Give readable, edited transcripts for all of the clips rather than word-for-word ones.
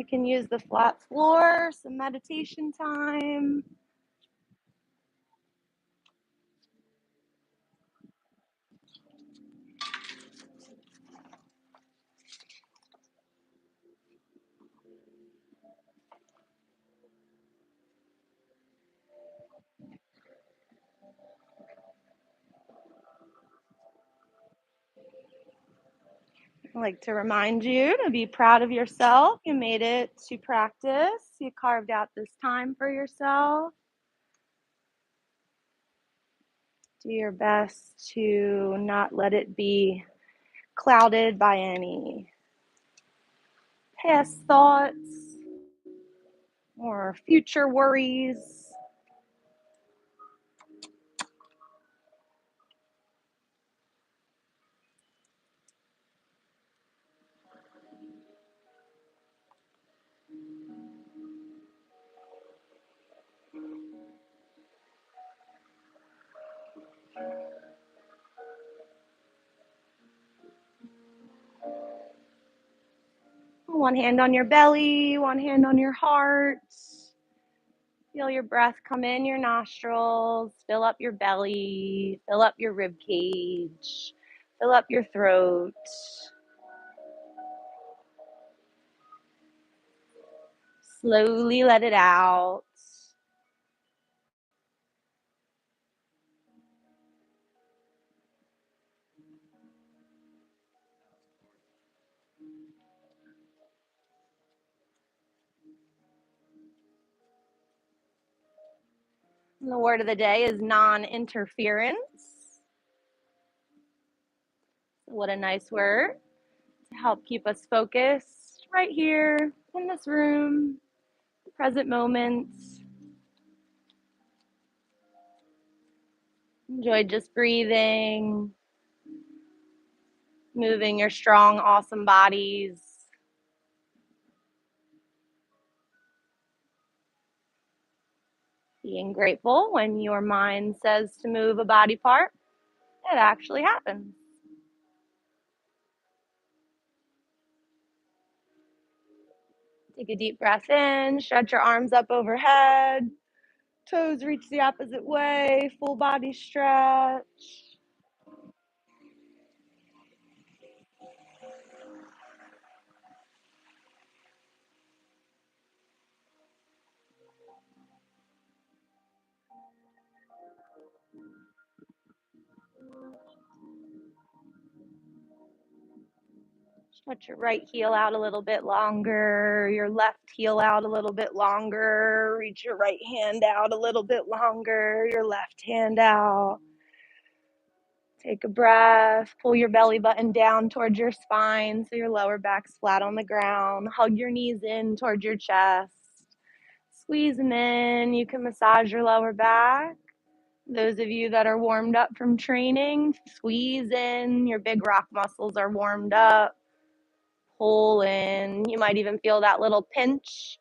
can use the flat floor, some meditation time. I'd like to remind you to be proud of yourself. You made it to practice. You carved out this time for yourself. Do your best to not let it be clouded by any past thoughts or future worries. One hand on your belly, one hand on your heart. Feel your breath come in your nostrils, fill up your belly, fill up your rib cage, fill up your throat. Slowly let it out. And the word of the day is non-interference. What a nice word to help keep us focused right here in this room, the present moment. Enjoy just breathing, moving your strong, awesome bodies. Being grateful when your mind says to move a body part, it actually happens. Take a deep breath in, stretch your arms up overhead, toes reach the opposite way, full body stretch. Stretch your right heel out a little bit longer, your left heel out a little bit longer. Reach your right hand out a little bit longer, your left hand out. Take a breath, pull your belly button down towards your spine so your lower back's flat on the ground. Hug your knees in towards your chest. Squeeze them in. You can massage your lower back. Those of you that are warmed up from training, squeeze in. Your big rock muscles are warmed up. Pull in. You might even feel that little pinch.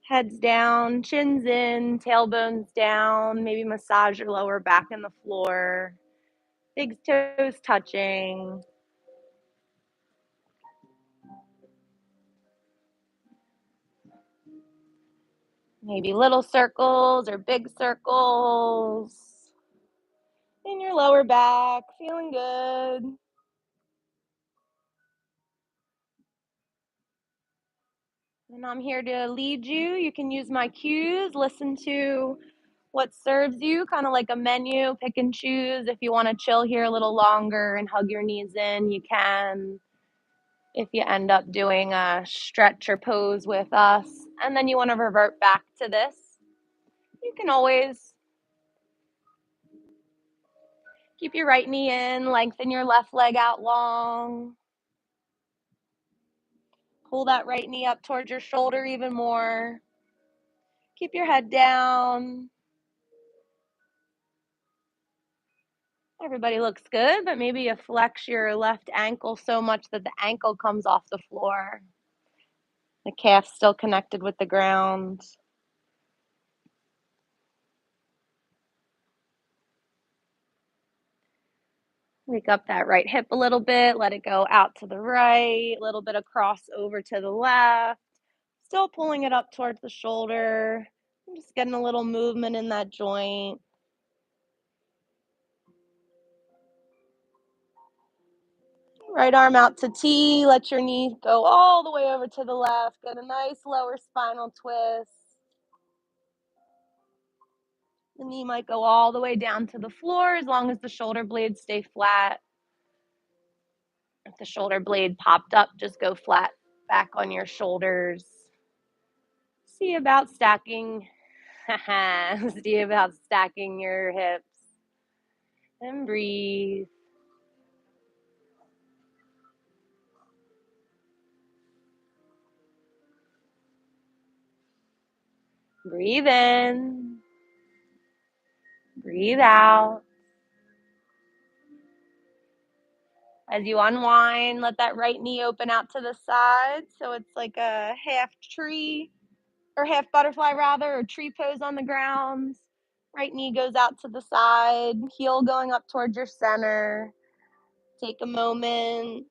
Heads down, chins in, tailbones down. Maybe massage your lower back in the floor. Big toes touching. Maybe little circles or big circles in your lower back, feeling good. And I'm here to lead you. You can use my cues, listen to what serves you, kind of like a menu, pick and choose. If you want to chill here a little longer and hug your knees in, you can. If you end up doing a stretch or pose with us, and then you want to revert back to this, you can always keep your right knee in, lengthen your left leg out long. Pull that right knee up towards your shoulder even more. Keep your head down. Everybody looks good, but maybe you flex your left ankle so much that the ankle comes off the floor. The calf's still connected with the ground. Wake up that right hip a little bit, let it go out to the right, a little bit of cross over to the left. Still pulling it up towards the shoulder. I'm just getting a little movement in that joint. Right arm out to T, let your knee go all the way over to the left. Get a nice lower spinal twist. The knee might go all the way down to the floor as long as the shoulder blades stay flat. If the shoulder blade popped up, just go flat back on your shoulders. See about stacking. See about stacking your hips. And breathe. Breathe in. Breathe out. As you unwind, let that right knee open out to the side. So it's like a half tree or half butterfly rather, or tree pose on the ground. Right knee goes out to the side, heel going up towards your center. Take a moment.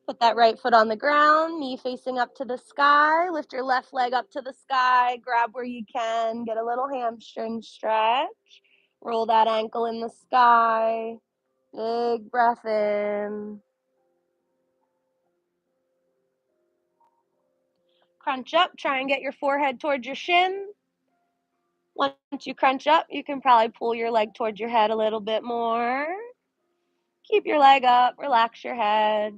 Put that right foot on the ground, knee facing up to the sky. Lift your left leg up to the sky. Grab where you can. Get a little hamstring stretch. Roll that ankle in the sky. Big breath in. Crunch up. Try and get your forehead towards your shin. Once you crunch up, you can probably pull your leg towards your head a little bit more. Keep your leg up. Relax your head.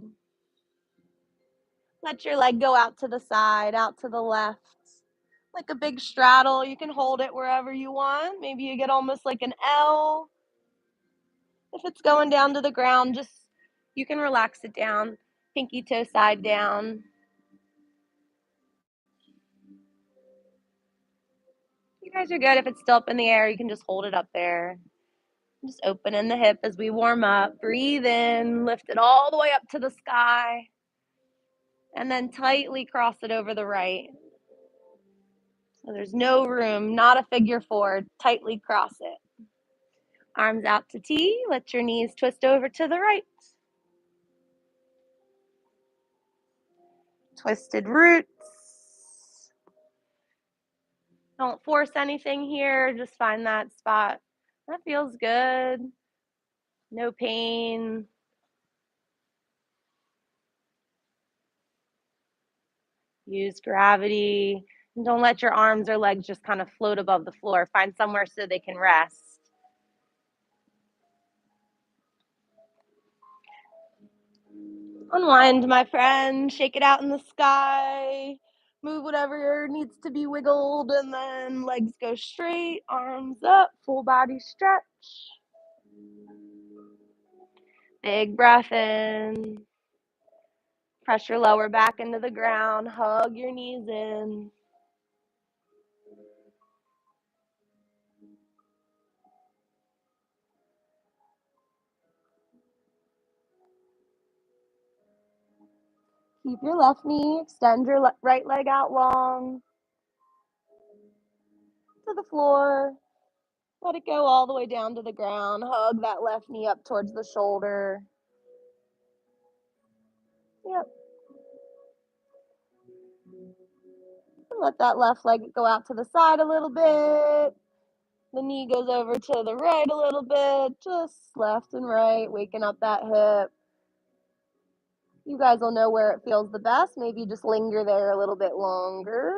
Let your leg go out to the side, out to the left. Like a big straddle. You can hold it wherever you want. Maybe you get almost like an L. If it's going down to the ground, just you can relax it down. Pinky toe side down. You guys are good. If it's still up in the air, you can just hold it up there. Just opening the hip as we warm up. Breathe in, lift it all the way up to the sky. And then tightly cross it over the right. So there's no room, not a figure four. Tightly cross it. Arms out to T. Let your knees twist over to the right. Twisted roots. Don't force anything here. Just find that spot. That feels good. No pain. Use gravity. And don't let your arms or legs just kind of float above the floor. Find somewhere so they can rest. Unwind, my friend. Shake it out in the sky. Move whatever needs to be wiggled, and then legs go straight, arms up, full body stretch. Big breath in. Press your lower back into the ground. Hug your knees in. Keep your left knee, extend your right leg out long to the floor. Let it go all the way down to the ground. Hug that left knee up towards the shoulder. Yep. And let that left leg go out to the side a little bit. The knee goes over to the right a little bit. Just left and right, waking up that hip. You guys will know where it feels the best. Maybe just linger there a little bit longer.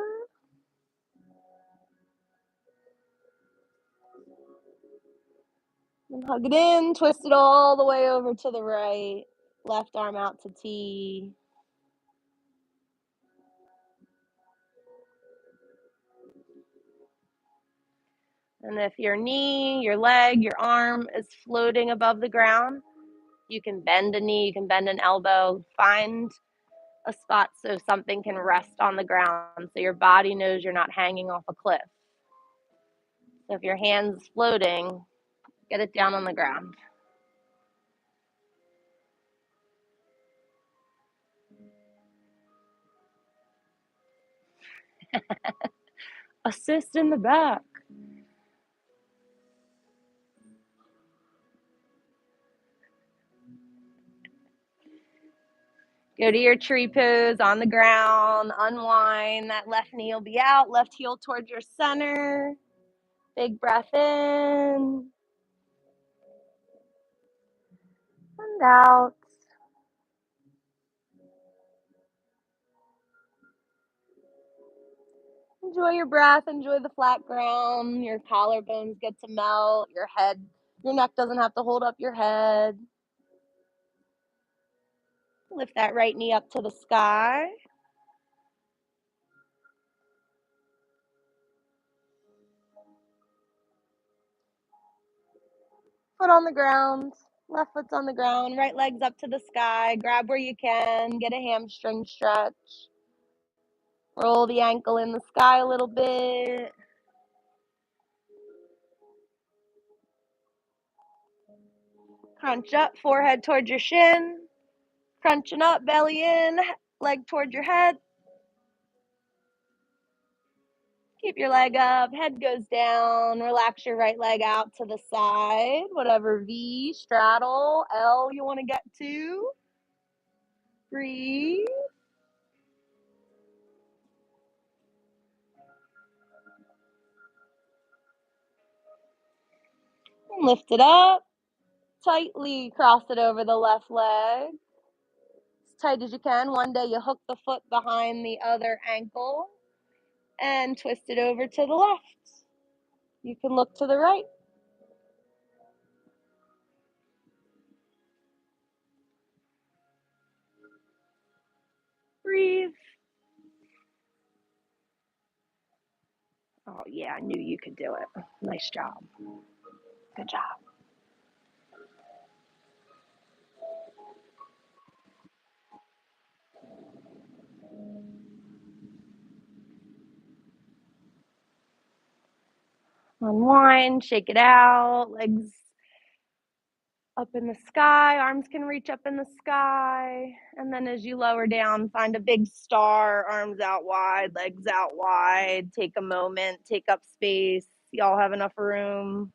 And hug it in, twist it all the way over to the right. Left arm out to T. And if your knee, your leg, your arm is floating above the ground, you can bend a knee, you can bend an elbow. Find a spot so something can rest on the ground so your body knows you're not hanging off a cliff. So if your hand's floating, get it down on the ground. Assist in the back. Go to your tree pose on the ground, unwind. That left knee will be out, left heel towards your center. Big breath in and out. Enjoy your breath, enjoy the flat ground. Your collarbones get to melt, your neck doesn't have to hold up your head. Lift that right knee up to the sky. Foot on the ground, left foot's on the ground, right leg's up to the sky. Grab where you can, get a hamstring stretch. Roll the ankle in the sky a little bit. Crunch up, forehead towards your shin. Crunching up, belly in, leg towards your head. Keep your leg up, head goes down. Relax your right leg out to the side. Whatever V, straddle, L you want to get to. Breathe. And lift it up. Tightly cross it over the left leg. As tight as you can. One day you hook the foot behind the other ankle and twist it over to the left. You can look to the right. Breathe. Oh yeah, I knew you could do it. Nice job. Good job. Unwind, shake it out, legs up in the sky, arms can reach up in the sky. And then as you lower down, find a big star, arms out wide, legs out wide. Take a moment, take up space. Y'all have enough room.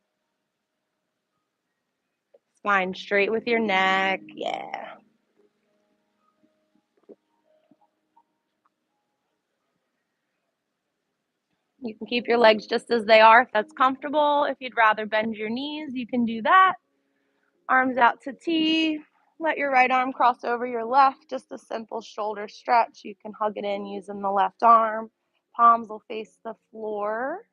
Spine straight with your neck. Yeah. You can keep your legs just as they are if that's comfortable. If you'd rather bend your knees, you can do that. Arms out to T. Let your right arm cross over your left. Just a simple shoulder stretch. You can hug it in using the left arm. Palms will face the floor.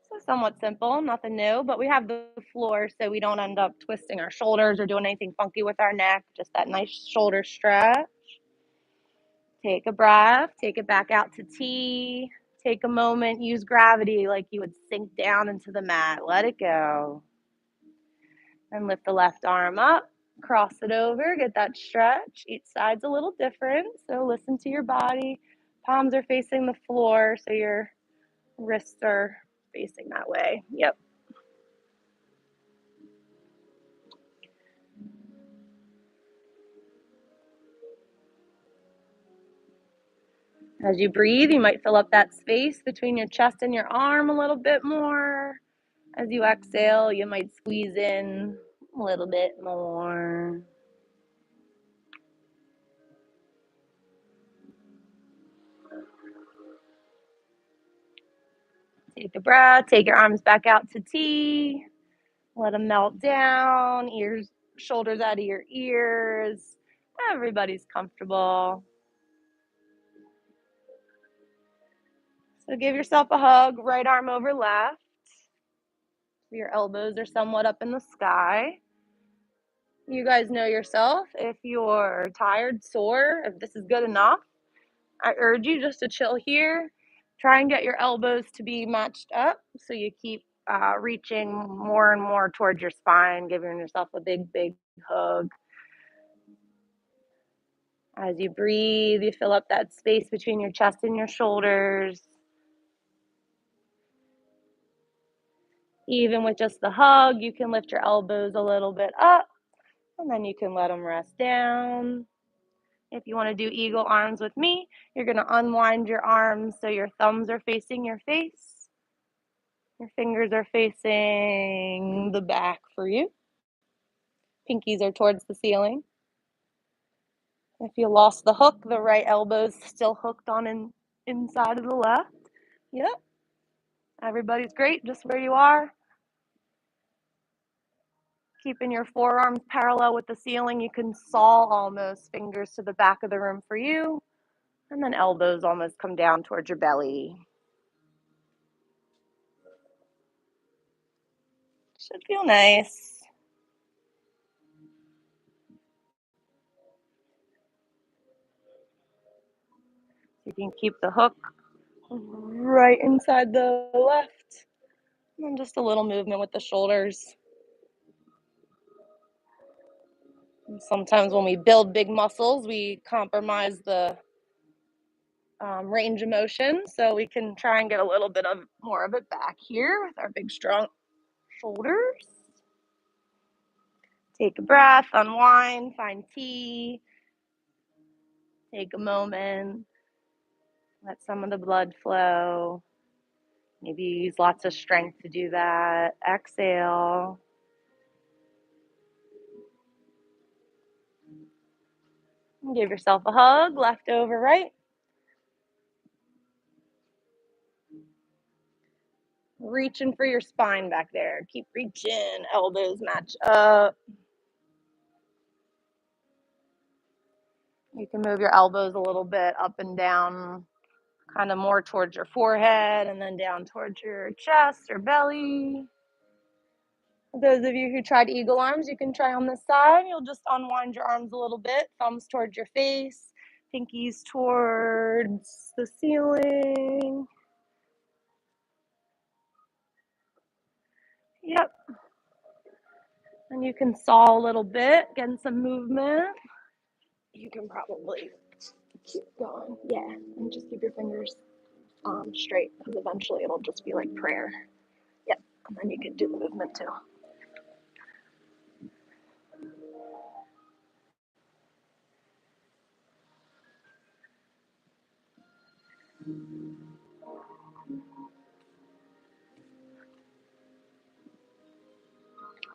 So somewhat simple, nothing new, but we have the floor so we don't end up twisting our shoulders or doing anything funky with our neck. Just that nice shoulder stretch. Take a breath, take it back out to T. Take a moment, use gravity like you would sink down into the mat. Let it go. And lift the left arm up, cross it over, get that stretch. Each side's a little different, so listen to your body. Palms are facing the floor, so your wrists are facing that way. Yep. As you breathe, you might fill up that space between your chest and your arm a little bit more. As you exhale, you might squeeze in a little bit more. Take a breath, take your arms back out to T. Let them melt down, ears, shoulders out of your ears. Everybody's comfortable. So give yourself a hug, right arm over left. Your elbows are somewhat up in the sky. You guys know yourself. If you're tired, sore, if this is good enough, I urge you just to chill here. Try and get your elbows to be matched up so you keep reaching more and more towards your spine, giving yourself a big, big hug. As you breathe, you fill up that space between your chest and your shoulders. Even with just the hug, you can lift your elbows a little bit up, and then you can let them rest down. If you want to do eagle arms with me, you're going to unwind your arms so your thumbs are facing your face. Your fingers are facing the back for you. Pinkies are towards the ceiling. If you lost the hook, the right elbow's still hooked on inside of the left. Yep. Everybody's great just where you are. Keeping your forearms parallel with the ceiling. You can saw almost fingers to the back of the room for you. And then elbows almost come down towards your belly. Should feel nice. You can keep the hook right inside the left. And then just a little movement with the shoulders. And sometimes when we build big muscles, we compromise the range of motion. So we can try and get a little bit of more of it back here with our big, strong shoulders. Take a breath, unwind, find tea. Take a moment. Let some of the blood flow. Maybe you use lots of strength to do that. Exhale. Give yourself a hug, left over right. Reaching for your spine back there. Keep reaching, elbows match up. You can move your elbows a little bit up and down, kind of more towards your forehead and then down towards your chest or belly. For those of you who tried eagle arms, you can try on this side. You'll just unwind your arms a little bit, thumbs towards your face, pinkies towards the ceiling. Yep. And you can saw a little bit, getting some movement. You can probably keep going. Yeah, and just keep your fingers straight, because eventually it'll just be like prayer. Yep, and then you can do the movement too.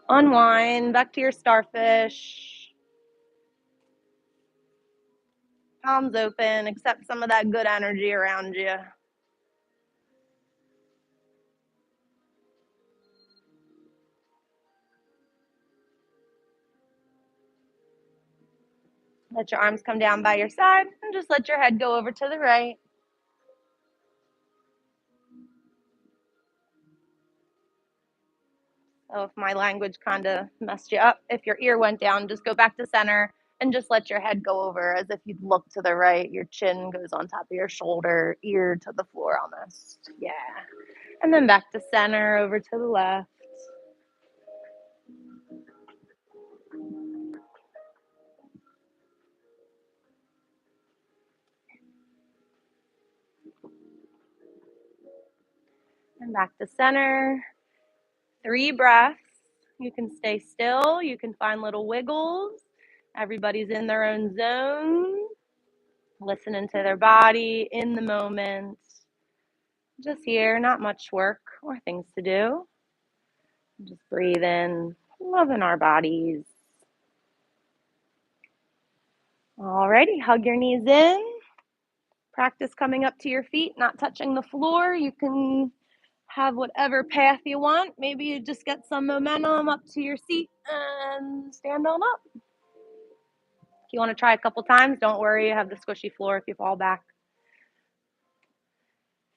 Unwind, back to your starfish. Palms open, accept some of that good energy around you. Let your arms come down by your side and just let your head go over to the right. So if my language kind of messed you up, if your ear went down, just go back to center and just let your head go over as if you'd look to the right. Your chin goes on top of your shoulder, ear to the floor almost. Yeah. And then back to center, over to the left. And back to center. 3 breaths. You can stay still. You can find little wiggles. Everybody's in their own zone, listening to their body in the moment. Just here, not much work or things to do. Just breathe in, loving our bodies. Alrighty, hug your knees in. Practice coming up to your feet, not touching the floor. You can have whatever path you want. Maybe you just get some momentum up to your seat and stand on up. If you want to try a couple times, don't worry, you have the squishy floor if you fall back.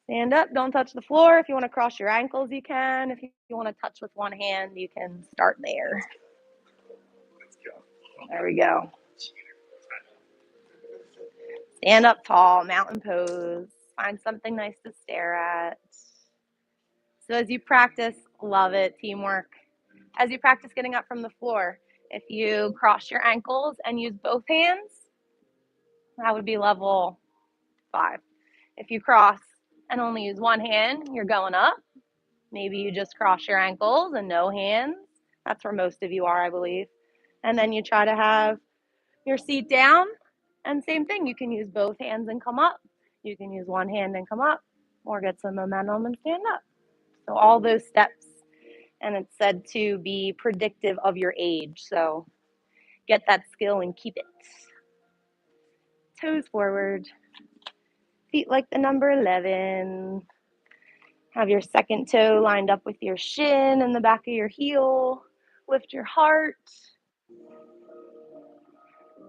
Stand up, don't touch the floor. If you want to cross your ankles, you can. If you want to touch with one hand, you can start there. There we go. Stand up tall, mountain pose. Find something nice to stare at. So as you practice, love it, teamwork. As you practice getting up from the floor, if you cross your ankles and use both hands, that would be level 5. If you cross and only use one hand, you're going up. Maybe you just cross your ankles and no hands. That's where most of you are, I believe. And then you try to have your seat down, and same thing. You can use both hands and come up. You can use one hand and come up, or get some momentum and stand up. So all those steps, and it's said to be predictive of your age. So get that skill and keep it. Toes forward, feet like the number 11. Have your second toe lined up with your shin and the back of your heel. Lift your heart.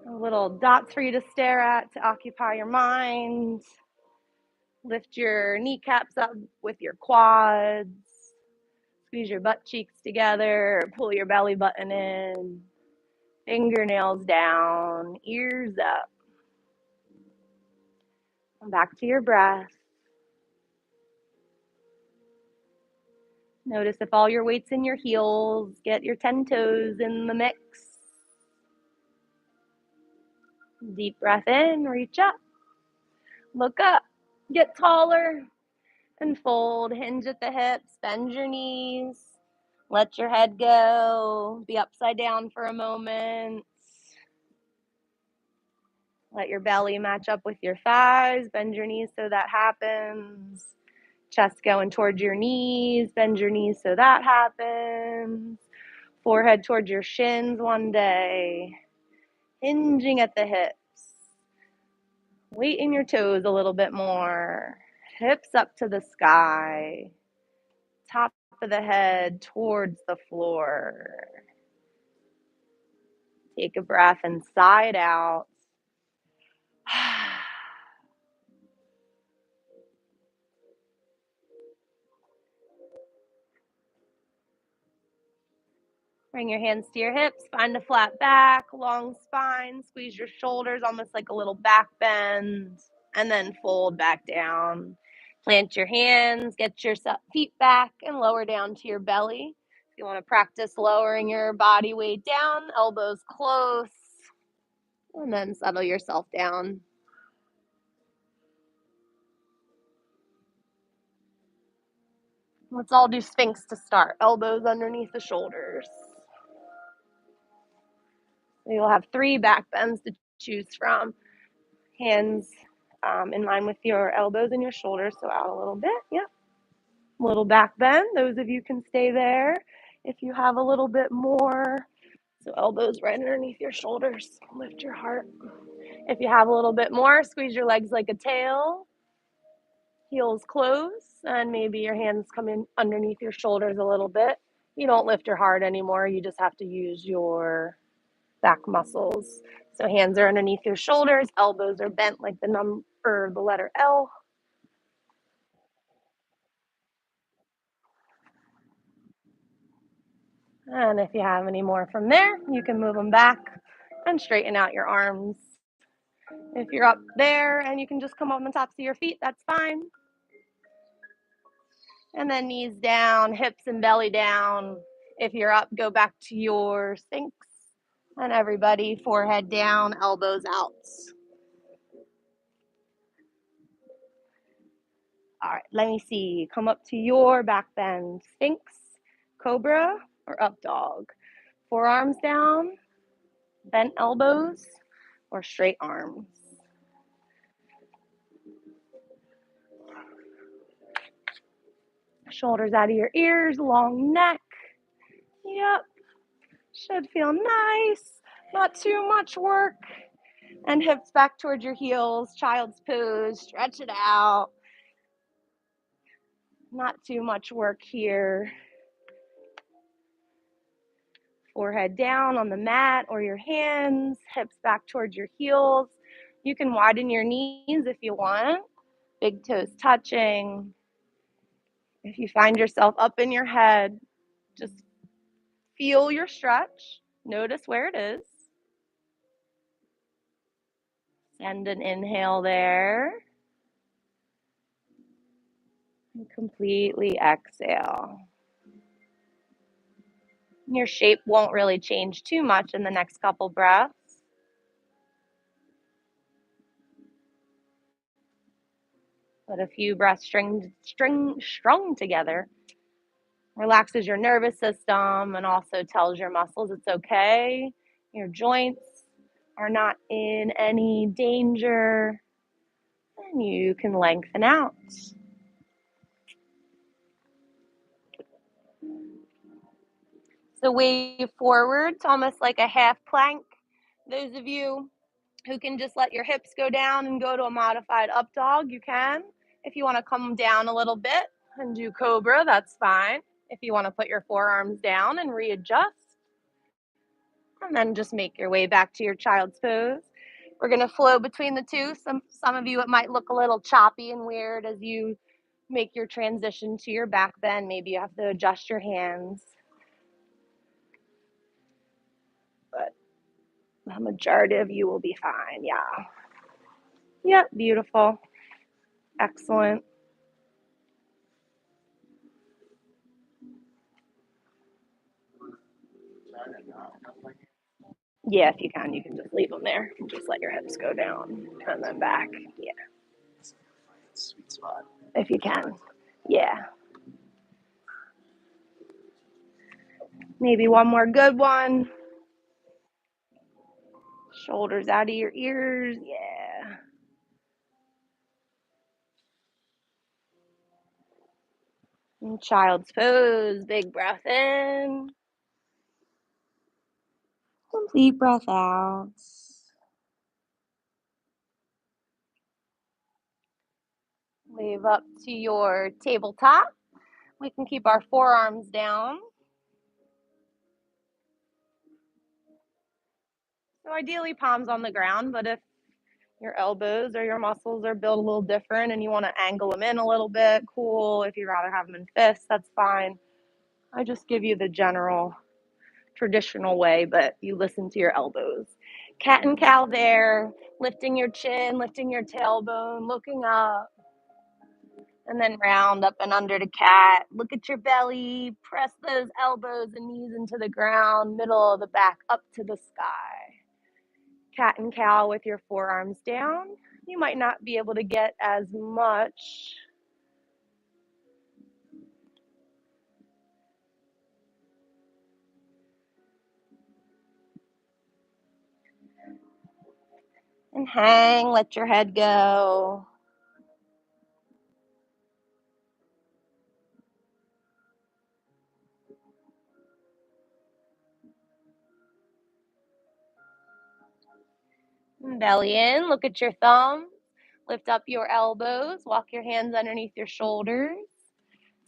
Little dots for you to stare at to occupy your mind. Lift your kneecaps up with your quads. Squeeze your butt cheeks together. Pull your belly button in. Fingernails down. Ears up. Come back to your breath. Notice if all your weight's in your heels. Get your 10 toes in the mix. Deep breath in, reach up. Look up, get taller, and fold. Hinge at the hips, bend your knees. Let your head go. Be upside down for a moment. Let your belly match up with your thighs. Bend your knees so that happens. Chest going towards your knees. Bend your knees so that happens. Forehead towards your shins one day. Hinging at the hips. Weight in your toes a little bit more. Hips up to the sky. Top of the head towards the floor. Take a breath and sigh it out. Bring your hands to your hips, find a flat back, long spine, squeeze your shoulders almost like a little back bend, and then fold back down. Plant your hands, get your feet back and lower down to your belly. If you want to practice lowering your body weight down, elbows close, and then settle yourself down. Let's all do Sphinx to start. Elbows underneath the shoulders. You'll have 3 back bends to choose from. Hands in line with your elbows and your shoulders, so out a little bit. Yep. Little back bend. Those of you can stay there if you have a little bit more. So elbows right underneath your shoulders. Lift your heart. If you have a little bit more, squeeze your legs like a tail. Heels close, and maybe your hands come in underneath your shoulders a little bit. You don't lift your heart anymore. You just have to use your back muscles. So hands are underneath your shoulders, elbows are bent like the letter L. And if you have any more from there, you can move them back and straighten out your arms. If you're up there and you can just come up on the tops of your feet, that's fine. And then knees down, hips and belly down. If you're up, go back to your Sphinx. And everybody, forehead down, elbows out. All right, let me see. Come up to your back bend. Sphinx, cobra, or up dog. Forearms down, bent elbows, or straight arms. Shoulders out of your ears, long neck. Yep, should feel nice. Not too much work. And hips back towards your heels, child's pose, stretch it out. Not too much work here. Forehead down on the mat or your hands, hips back towards your heels. You can widen your knees if you want. Big toes touching. If you find yourself up in your head, just feel your stretch. Notice where it is. Send an inhale there. And completely exhale. Your shape won't really change too much in the next couple breaths. But a few breaths strung together Relaxes your nervous system and also tells your muscles it's okay. Your joints are not in any danger, and you can lengthen out. So wave forward. It's almost like a half plank. Those of you who can just let your hips go down and go to a modified up dog, you can. If you want to come down a little bit and do cobra, that's fine. If you want to put your forearms down and readjust, and then just make your way back to your child's pose. We're going to flow between the two. Some of you, it might look a little choppy and weird as you make your transition to your back bend. Maybe you have to adjust your hands. But the majority of you will be fine. Yeah. Yep, beautiful. Excellent. Yeah, if you can just leave them there and just let your hips go down and then back. Yeah. Sweet spot. If you can. Yeah. Maybe one more good one. Shoulders out of your ears. Yeah. And child's pose. Big breath in. Complete breath out. Wave up to your tabletop. We can keep our forearms down. So ideally palms on the ground, but if your elbows or your muscles are built a little different and you want to angle them in a little bit, cool. If you'd rather have them in fists, that's fine. I just give you the general traditional way, but you listen to your elbows. Cat and cow there, lifting your chin, lifting your tailbone, looking up, and then round up and under to cat. Look at your belly, press those elbows and knees into the ground, middle of the back up to the sky. Cat and cow with your forearms down. You might not be able to get as much and hang, let your head go. And belly in, look at your thumbs. Lift up your elbows, walk your hands underneath your shoulders.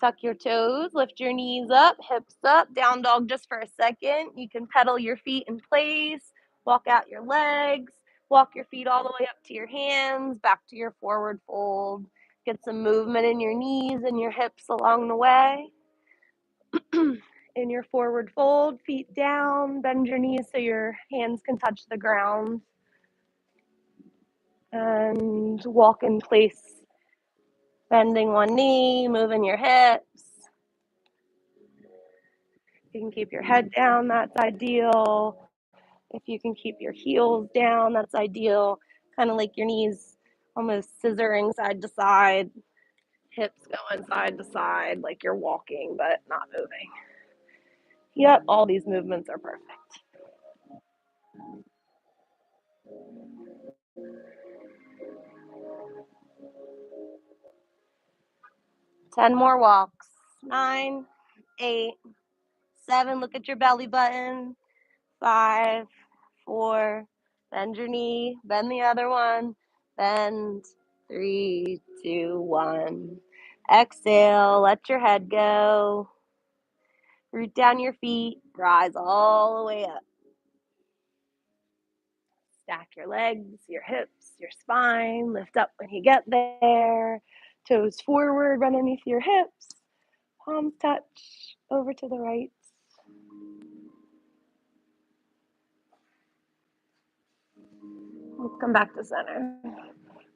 Tuck your toes, lift your knees up, hips up, down dog just for a second. You can pedal your feet in place, walk out your legs, walk your feet all the way up to your hands, back to your forward fold. Get some movement in your knees and your hips along the way. In your forward fold, feet down, bend your knees so your hands can touch the ground. And walk in place, bending one knee, moving your hips. If you can keep your head down, that's ideal. If you can keep your heels down, that's ideal. Kind of like your knees almost scissoring side to side, hips going side to side like you're walking but not moving. Yep, all these movements are perfect. 10 more walks. 9, 8, 7, look at your belly button. 5, 4, bend your knee, bend the other one, bend. 3, 2, 1. Exhale, let your head go. Root down your feet, rise all the way up. Stack your legs, your hips, your spine, lift up when you get there. Toes forward, underneath your hips, palms touch over to the right. Let's come back to center.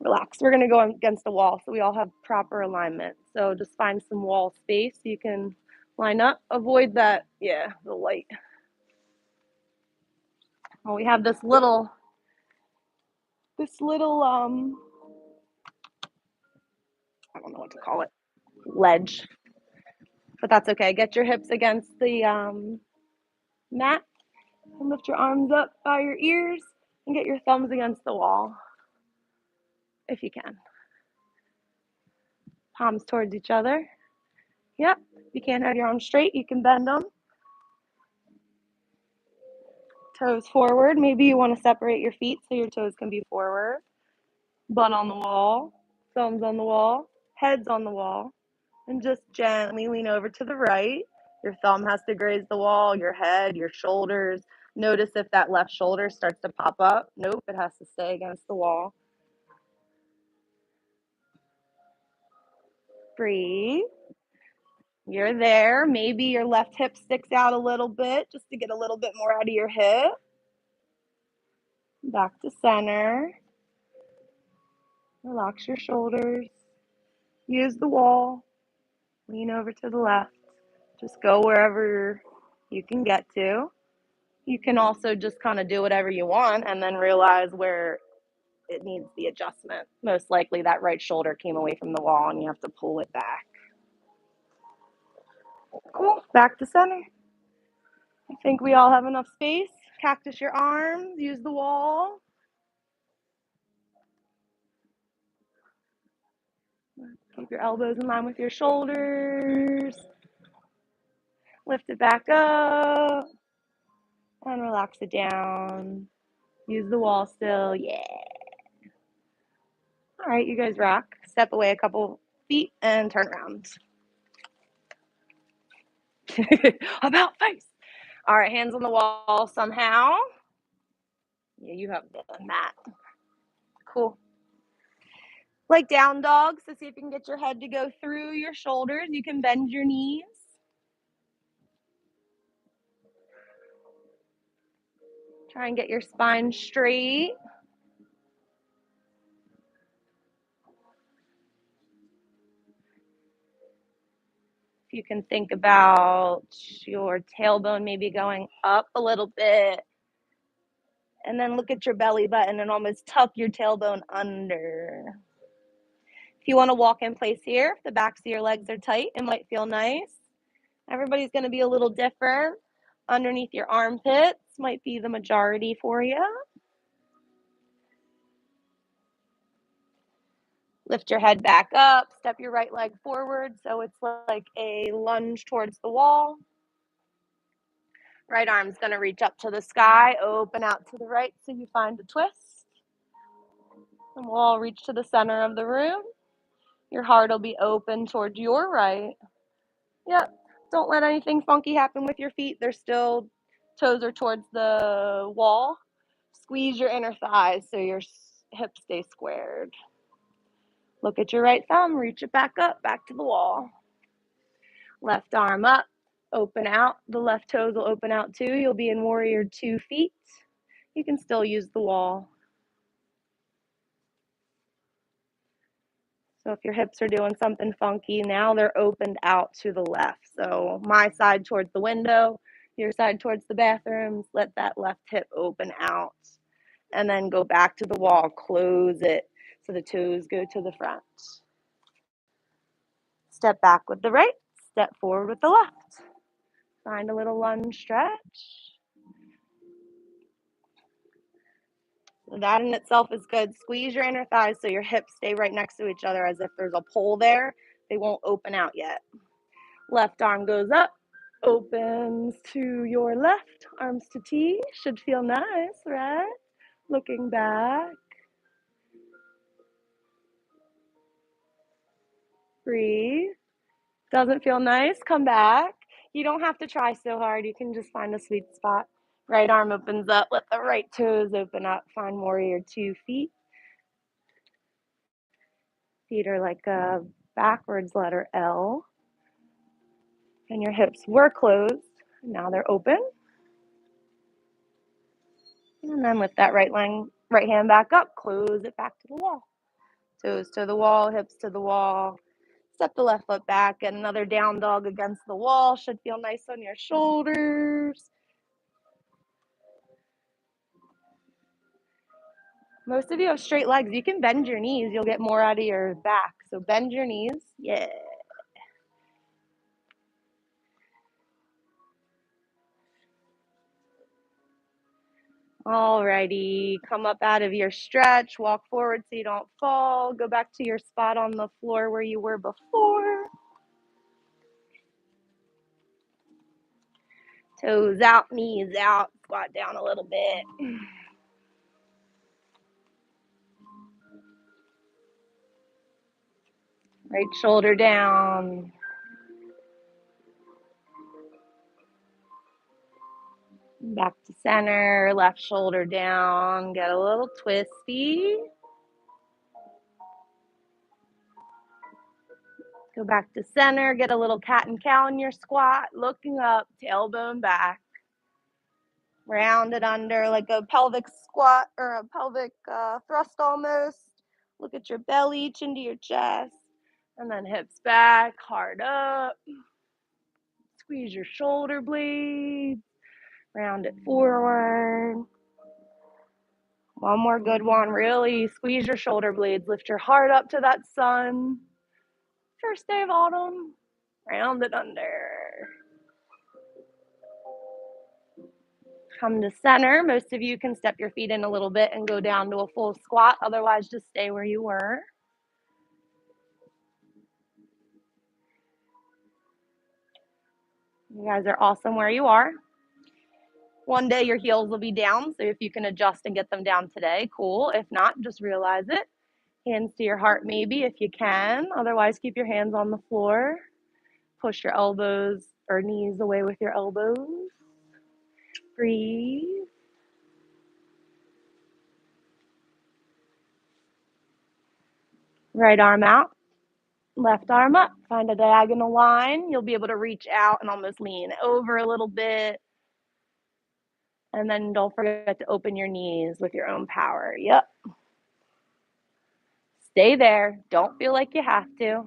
Relax. We're going to go against the wall so we all have proper alignment. So just find some wall space so you can line up. Avoid that, the light. Well, we have this little, I don't know what to call it, ledge but that's okay. Get your hips against the mat and lift your arms up by your ears and get your thumbs against the wall if you can. Palms towards each other. Yep. If you can't have your arms straight, you can bend them. Toes forward. Maybe you want to separate your feet so your toes can be forward. Butt on the wall, thumbs on the wall, heads on the wall, and just gently lean over to the right. Your thumb has to graze the wall, your head, your shoulders. Notice if that left shoulder starts to pop up. Nope, it has to stay against the wall. Breathe. You're there. Maybe your left hip sticks out a little bit just to get a little bit more out of your hip. Back to center. Relax your shoulders. Use the wall. Lean over to the left. Just go wherever you can get to. You can also just kind of do whatever you want and then realize where it needs the adjustment. Most likely that right shoulder came away from the wall and you have to pull it back. Cool. Back to center. I think we all have enough space. Cactus your arms. Use the wall. Keep your elbows in line with your shoulders. Lift it back up. And relax it down. Use the wall still. Yeah. All right, you guys rock. Step away a couple feet and turn around. About face. All right, hands on the wall somehow. Yeah, you have done that. Cool. Like down dog, so see if you can get your head to go through your shoulders. You can bend your knees. Try and get your spine straight. If you can think about your tailbone maybe going up a little bit. And then look at your belly button and almost tuck your tailbone under. If you want to walk in place here, if the backs of your legs are tight, it might feel nice. Everybody's going to be a little different. Underneath your armpits might be the majority for you. Lift your head back up, step your right leg forward so it's like a lunge towards the wall. Right arm's going to reach up to the sky, open out to the right so you find a twist. And we'll all reach to the center of the room. Your heart will be open towards your right. Yep. Don't let anything funky happen with your feet. They're still, toes are towards the wall. Squeeze your inner thighs so your hips stay squared. Look at your right thumb, reach it back up, back to the wall. Left arm up, open out. The left toes will open out too. You'll be in warrior 2 feet. You can still use the wall. So if your hips are doing something funky, now they're opened out to the left. So my side towards the window, your side towards the bathrooms, let that left hip open out. And then go back to the wall, close it so the toes go to the front. Step back with the right, step forward with the left. Find a little lunge stretch. That in itself is good. Squeeze your inner thighs so your hips stay right next to each other as if there's a pole there. They won't open out yet. Left arm goes up, opens to your left. Arms to T. Should feel nice, right? Looking back. Breathe. Doesn't feel nice? Come back. You don't have to try so hard. You can just find a sweet spot. Right arm opens up. Let the right toes open up. Find warrior 2 feet. Feet are like a backwards letter L. And your hips were closed. Now they're open. And then lift that right hand back up. Close it back to the wall. Toes to the wall, hips to the wall. Step the left foot back. Get another down dog against the wall. Should feel nice on your shoulders. Most of you have straight legs. You can bend your knees. You'll get more out of your back. So bend your knees. Yeah. Alrighty, come up out of your stretch, walk forward so you don't fall, go back to your spot on the floor where you were before. Toes out, knees out, squat down a little bit. Right shoulder down. Back to center, left shoulder down, get a little twisty. Go back to center, get a little cat and cow in your squat, looking up, tailbone back. Round it under like a pelvic squat or a pelvic thrust almost. Look at your belly, chin to your chest, and then hips back, hard up. Squeeze your shoulder blades, round it forward. One more good one, really squeeze your shoulder blades, lift your heart up to that sun. First day of autumn, round it under. Come to center. Most of you can step your feet in a little bit and go down to a full squat. Otherwise, just stay where you were. You guys are awesome where you are. One day your heels will be down, so if you can adjust and get them down today, cool. If not, just realize it. Hands to your heart maybe if you can. Otherwise, keep your hands on the floor. Push your elbows or knees away with your elbows. Breathe. Right arm out, left arm up. Find a diagonal line. You'll be able to reach out and almost lean over a little bit. And then don't forget to open your knees with your own power. Yep. Stay there. Don't feel like you have to.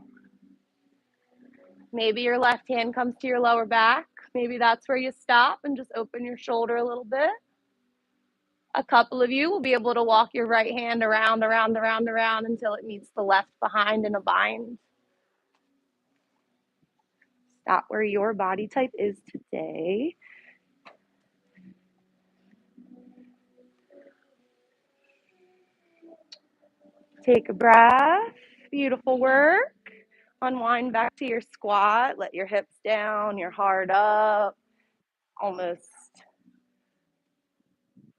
Maybe your left hand comes to your lower back. Maybe that's where you stop and just open your shoulder a little bit. A couple of you will be able to walk your right hand around until it meets the left behind in a bind. Stop where your body type is today. Take a breath. Beautiful work. Unwind back to your squat. Let your hips down, your heart up. Almost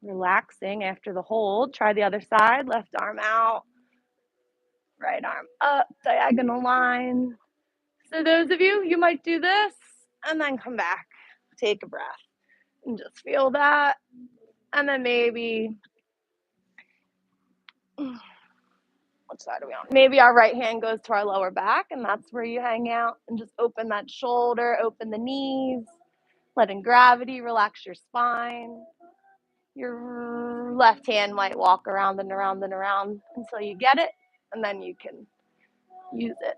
relaxing after the hold. Try the other side. Left arm out. Right arm up. Diagonal line. So those of you, you might do this and then come back. Take a breath and just feel that. And then maybe, what side are we on? Maybe our right hand goes to our lower back and that's where you hang out and just open that shoulder, open the knees, letting gravity relax your spine. Your left hand might walk around and around and around until you get it, and then you can use it.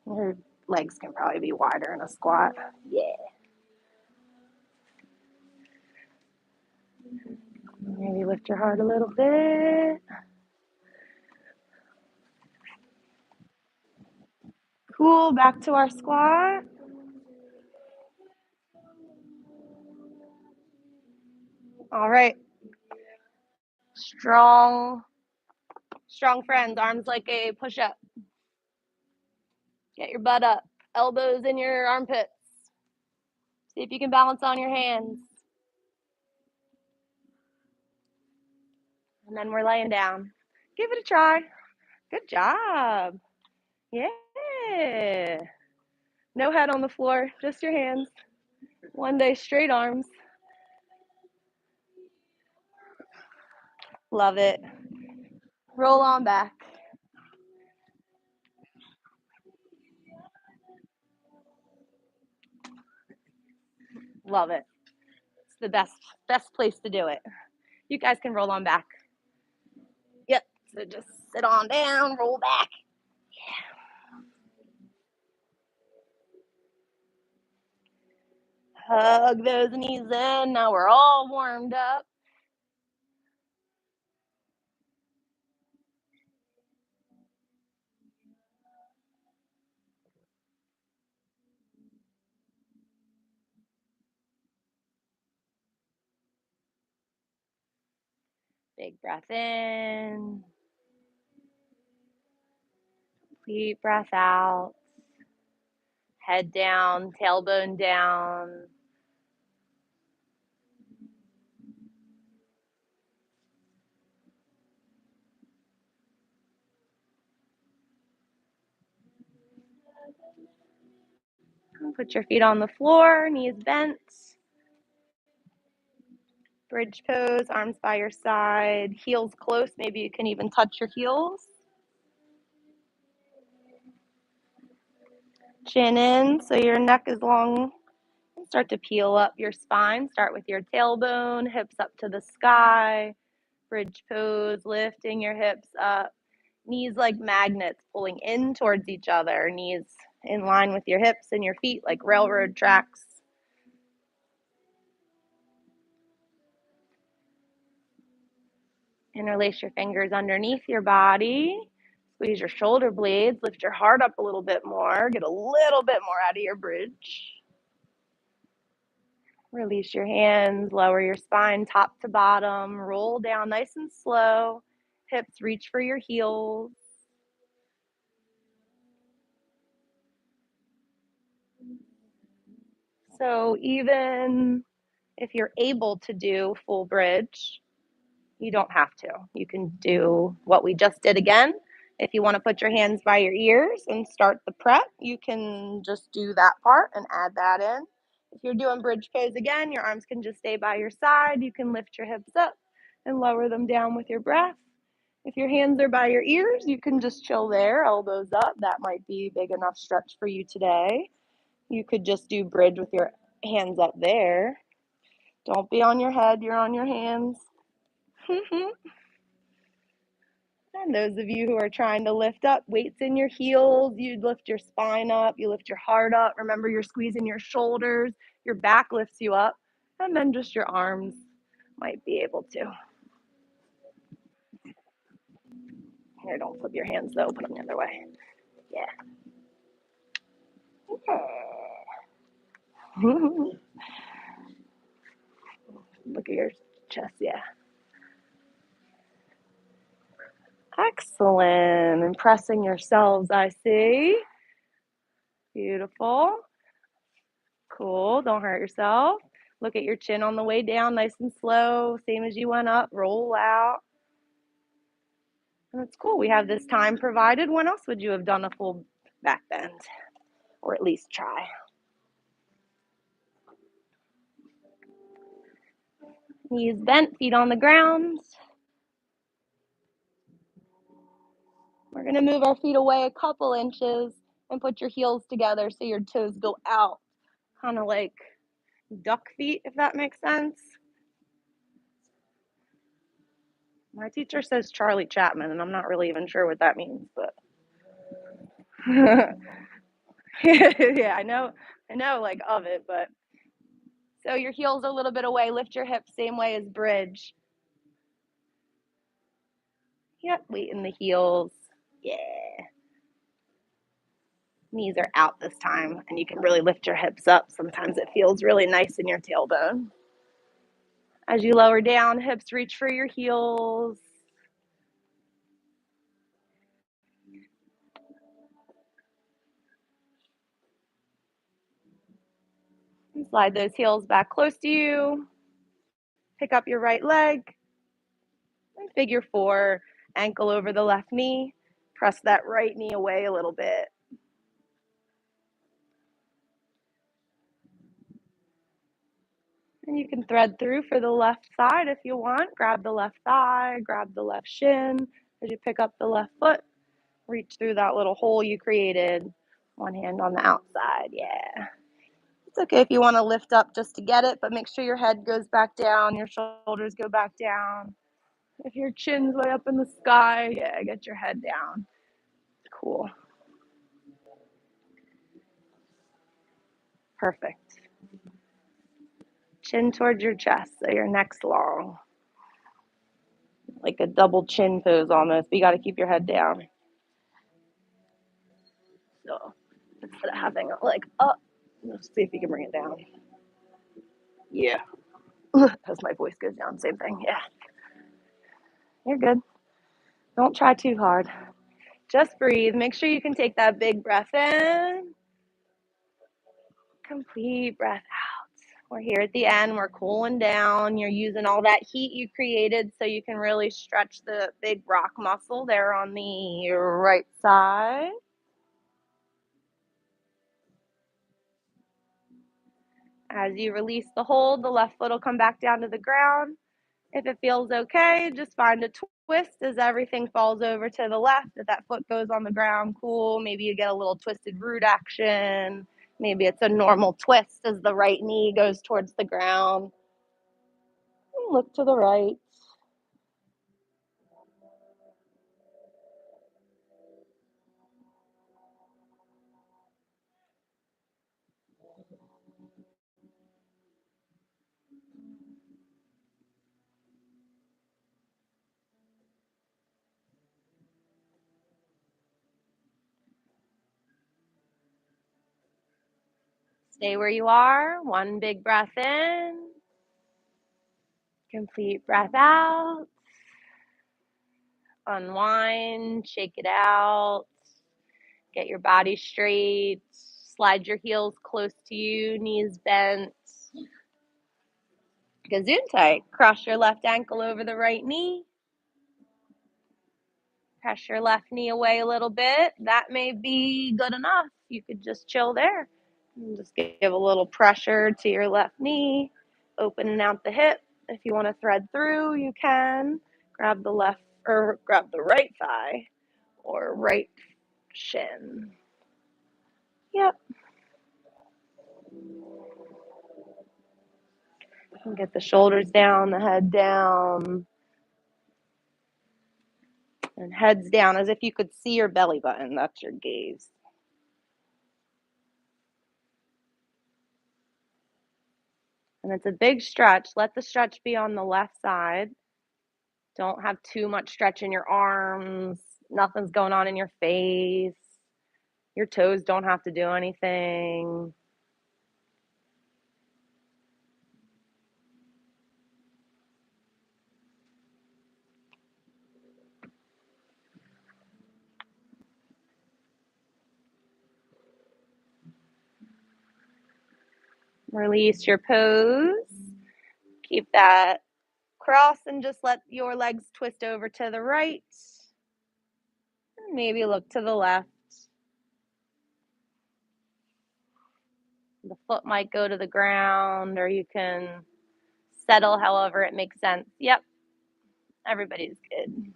Your legs can probably be wider in a squat. Yeah. Maybe lift your heart a little bit. Cool, back to our squat. All right. Strong friends, arms like a push-up. Get your butt up, elbows in your armpits. See if you can balance on your hands. And then we're laying down. Give it a try. Good job. Yeah. No head on the floor, just your hands. One day, straight arms. Love it. Roll on back. Love it. It's the best place to do it. You guys can roll on back. Yep. So just sit on down, roll back. Yeah. Hug those knees in. Now we're all warmed up. Big breath in. Deep breath out. Head down, tailbone down. Put your feet on the floor, knees bent. Bridge pose, arms by your side, heels close. Maybe you can even touch your heels. Chin in so your neck is long. Start to peel up your spine. Start with your tailbone, hips up to the sky. Bridge pose, lifting your hips up. Knees like magnets pulling in towards each other. Knees in line with your hips and your feet like railroad tracks. Interlace your fingers underneath your body. Squeeze your shoulder blades. Lift your heart up a little bit more. Get a little bit more out of your bridge. Release your hands. Lower your spine top to bottom. Roll down nice and slow. Hips reach for your heels. So even if you're able to do full bridge, you don't have to. You can do what we just did again. If you want to put your hands by your ears and start the prep, you can just do that part and add that in. If you're doing bridge pose again, your arms can just stay by your side. You can lift your hips up and lower them down with your breath. If your hands are by your ears, you can just chill there, elbows up. That might be big enough stretch for you today. You could just do bridge with your hands up there. Don't be on your head, you're on your hands. And those of you who are trying to lift up, weights in your heels, you lift your spine up, you lift your heart up. Remember, you're squeezing your shoulders, your back lifts you up, and then just your arms might be able to. Here, don't flip your hands though, put them the other way. Yeah. Look at your chest, yeah. Excellent. Impressing yourselves, I see. Beautiful. Cool. Don't hurt yourself. Look at your chin on the way down, nice and slow, same as you went up. Roll out. That's cool. We have this time provided. When else would you have done a full back bend? Or at least try. Knees bent, feet on the ground. We're going to move our feet away a couple inches and put your heels together so your toes go out. Kind of like duck feet, if that makes sense. My teacher says Charlie Chapman, and I'm not really even sure what that means, but yeah, I know, like of it, but so your heels a little bit away, lift your hips same way as bridge. Yep, weight in the heels. Yeah. Knees are out this time, and you can really lift your hips up. Sometimes it feels really nice in your tailbone. As you lower down, hips reach for your heels. And slide those heels back close to you. Pick up your right leg. And figure four, ankle over the left knee. Press that right knee away a little bit. And you can thread through for the left side if you want. Grab the left thigh, grab the left shin. As you pick up the left foot, reach through that little hole you created. One hand on the outside, yeah. It's okay if you want to lift up just to get it, but make sure your head goes back down, your shoulders go back down. If your chin's way up in the sky, yeah, get your head down. Cool. Perfect. Chin towards your chest, so your neck's long. Like a double chin pose almost, but you got to keep your head down. So instead of having it like up, let's see if you can bring it down. Yeah. As my voice goes down, same thing, yeah. You're good. Don't try too hard. Just breathe. Make sure you can take that big breath in. Complete breath out. We're here at the end. We're cooling down. You're using all that heat you created so you can really stretch the big rock muscle there on the right side. As you release the hold, the left foot will come back down to the ground. If it feels okay, just find a twist as everything falls over to the left. If that foot goes on the ground, cool. Maybe you get a little twisted root action. Maybe it's a normal twist as the right knee goes towards the ground. Look to the right. Stay where you are. One big breath in. Complete breath out. Unwind, shake it out. Get your body straight. Slide your heels close to you, knees bent. Gesundheit. Cross your left ankle over the right knee. Press your left knee away a little bit. That may be good enough. You could just chill there. And just give a little pressure to your left knee, opening out the hip. If you want to thread through, you can. Grab the left or grab the right thigh or right shin. Yep. And get the shoulders down, the head down, and heads down as if you could see your belly button. That's your gaze. And it's a big stretch. Let the stretch be on the left side. Don't have too much stretch in your arms. Nothing's going on in your face. Your toes don't have to do anything. Release your pose. Keep that cross and just let your legs twist over to the right. Maybe look to the left. The foot might go to the ground, or you can settle however it makes sense. Yep, everybody's good.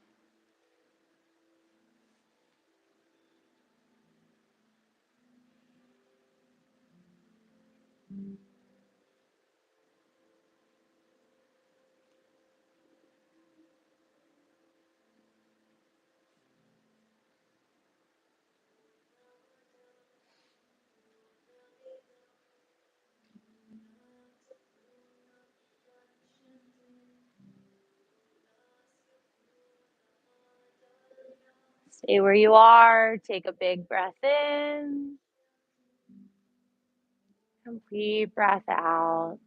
Stay where you are. Take a big breath in. Complete breath out.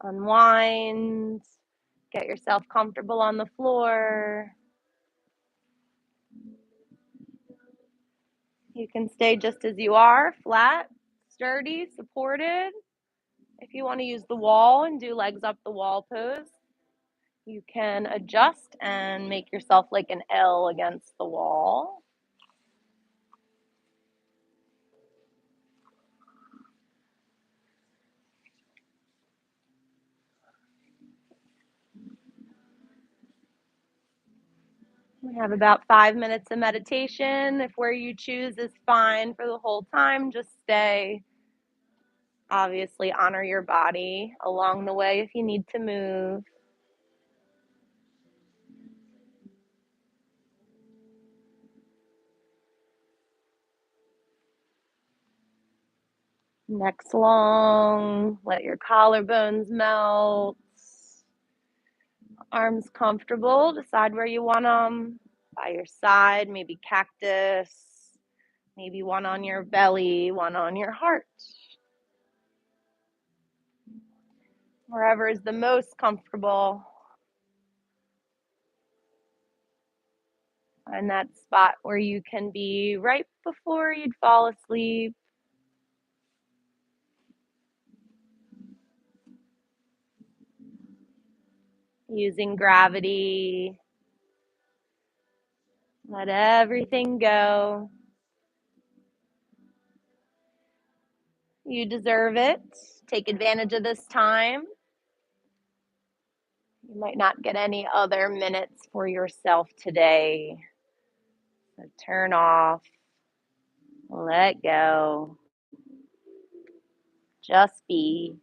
Unwind. Get yourself comfortable on the floor. You can stay just as you are, flat, sturdy, supported. If you want to use the wall and do legs up the wall pose, you can adjust and make yourself like an L against the wall. We have about 5 minutes of meditation. If where you choose is fine for the whole time, just stay. Obviously, honor your body along the way if you need to move. Next long, let your collarbones melt. Arms comfortable, decide where you want them. By your side, maybe cactus, maybe one on your belly, one on your heart. Wherever is the most comfortable. Find that spot where you can be right before you'd fall asleep. Using gravity. Let everything go. You deserve it. Take advantage of this time. You might not get any other minutes for yourself today. So turn off, let go, just be.